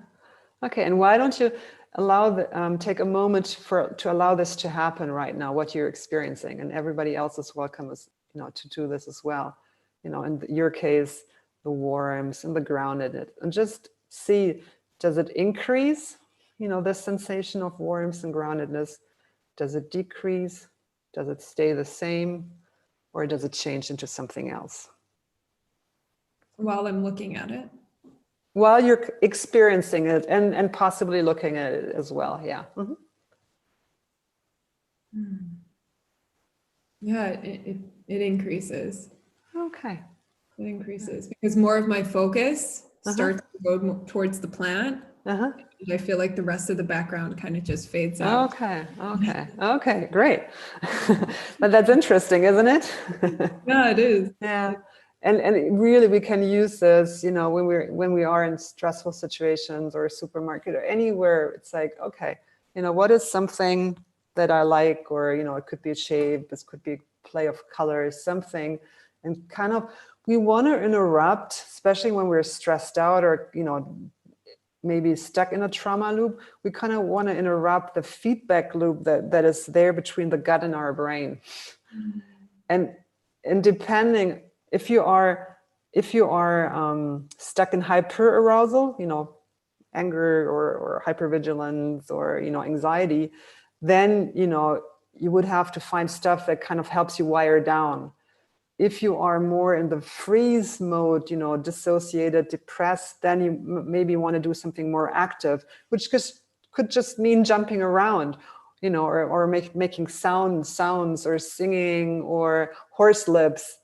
Okay, and why don't you allow take a moment to allow this to happen right now, what you're experiencing, and everybody else is welcome, as you know, to do this as well. You know, in your case, the warmth and the grounded, and just see, does it increase? this sensation of warmth and groundedness, does it decrease? Does it stay the same? Or does it change into something else? While I'm looking at it. While you're experiencing it and possibly looking at it as well, yeah. Yeah, it increases. Okay. It increases because more of my focus starts to go towards the plant. And I feel like the rest of the background kind of just fades out. Okay, great. But that's interesting, isn't it? Yeah, it is. Yeah. And really we can use this, when we are in stressful situations or a supermarket or anywhere. It's like, okay, what is something that I like, or it could be a shape, this could be a play of colors, something, and kind of we want to interrupt, especially when we're stressed out or maybe stuck in a trauma loop. We kind of want to interrupt the feedback loop that is there between the gut and our brain. And depending, if you are stuck in hyperarousal, anger or hypervigilance or anxiety, then you would have to find stuff that kind of helps you wire down. If you are more in the freeze mode, dissociated, depressed, then you maybe want to do something more active, which could just mean jumping around, or making sounds or singing or horse lips,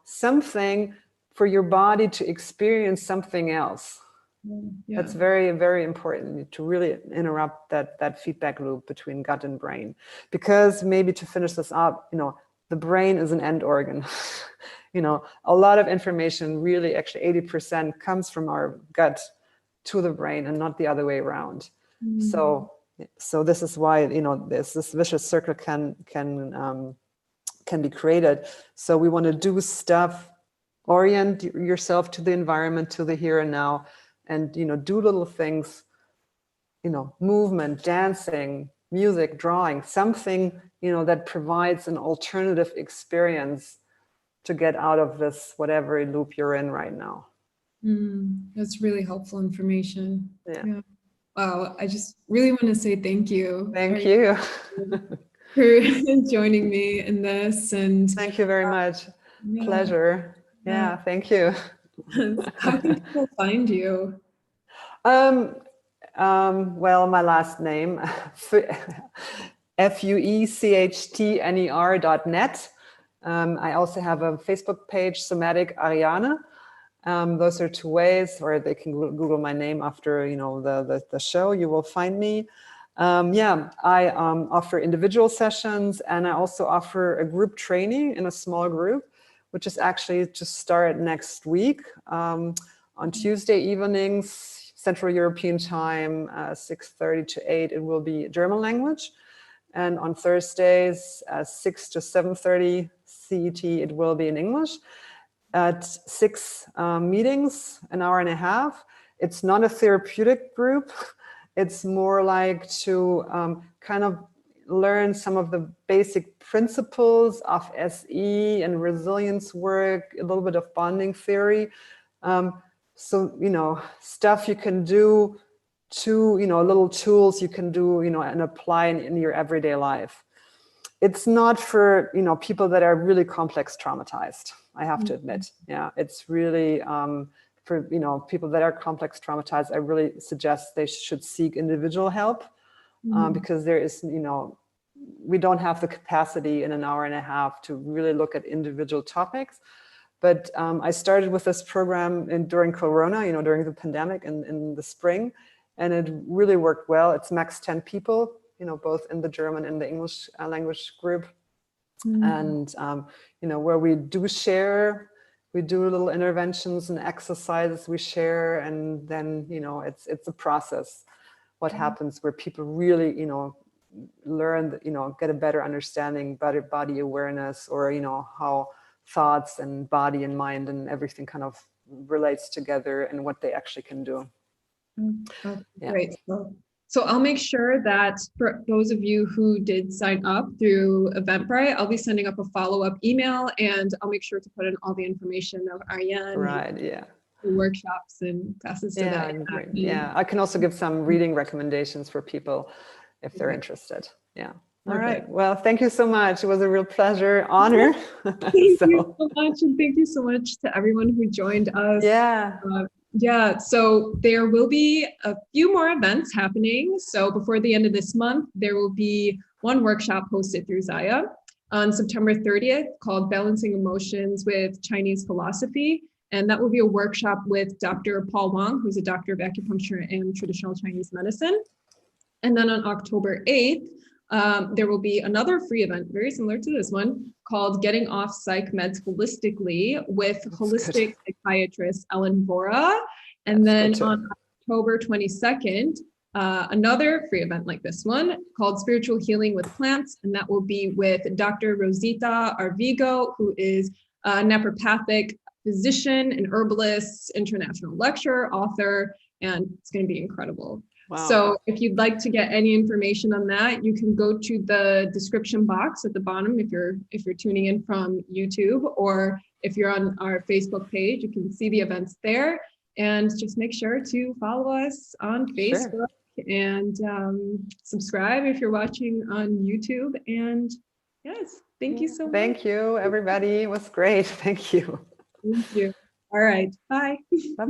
something for your body to experience something else. Yeah. That's very, very important to really interrupt that feedback loop between gut and brain. Because maybe to finish this up, the brain is an end organ. A lot of information, really actually 80% comes from our gut to the brain and not the other way around. So this is why, this vicious circle can be created. So we want to do stuff, orient yourself to the environment, to the here and now, and do little things, movement, dancing, music, drawing, something that provides an alternative experience to get out of this whatever loop you're in right now. That's really helpful information. Yeah. Wow, I just really want to say thank you. Thank you for joining me in this, and thank you very much. Pleasure. Yeah, thank you. How can people find you? Well, my last name, fuechtner.net. I also have a Facebook page, Somatic Ariane. Those are two ways, or they can Google my name after the show. You will find me. I offer individual sessions, and I also offer a group training in a small group, which is actually to start next week on Tuesday evenings, Central European time, 6:30 to 8. It will be German language, and on Thursdays, 6 to 7:30 CET, it will be in English. At 6 meetings, an hour and a half. It's not a therapeutic group. It's more like to kind of learn some of the basic principles of SE and resilience work, a little bit of bonding theory. So, stuff you can do to, little tools you can do, and apply in your everyday life. It's not for, people that are really complex traumatized, I have to admit. Yeah, it's really for, people that are complex traumatized, I really suggest they should seek individual help because there is, we don't have the capacity in an hour and a half to really look at individual topics. But I started with this program during Corona, during the pandemic in the spring, and it really worked well. It's max 10 people, both in the German and the English language group. And, where we do share, we do little interventions and exercises we share, and then, it's a process. What happens where people really, learn, get a better understanding, better body awareness, or, how thoughts and body and mind and everything kind of relates together and what they actually can do. Great. So I'll make sure that for those of you who did sign up through Eventbrite, I'll be sending up a follow-up email, and I'll make sure to put in all the information of Ariane. Right, yeah. workshops and classes to that. Great. Yeah, I can also give some reading recommendations for people if they're interested. Yeah. All right. Well, thank you so much. It was a real pleasure, honor. Thank you so much. And thank you so much to everyone who joined us. Yeah. So there will be a few more events happening. So before the end of this month, there will be one workshop hosted through Zaya on September 30th called Balancing Emotions with Chinese Philosophy. And that will be a workshop with Dr. Paul Wang, who's a doctor of acupuncture and traditional Chinese medicine. And then on October 8th, there will be another free event, very similar to this one, called Getting Off Psych Meds Holistically with holistic psychiatrist Ellen Vora. And then on October 22nd, another free event like this one called Spiritual Healing with Plants. And that will be with Dr. Rosita Arvigo, who is a naturopathic physician, an herbalist, international lecturer, author, and it's going to be incredible. Wow. So if you'd like to get any information on that, you can go to the description box at the bottom if you're tuning in from YouTube, or if you're on our Facebook page, you can see the events there. And just make sure to follow us on Facebook and subscribe if you're watching on YouTube. And yes, thank you so much. Thank you, everybody. It was great. Thank you. Thank you. All right. Bye. Bye.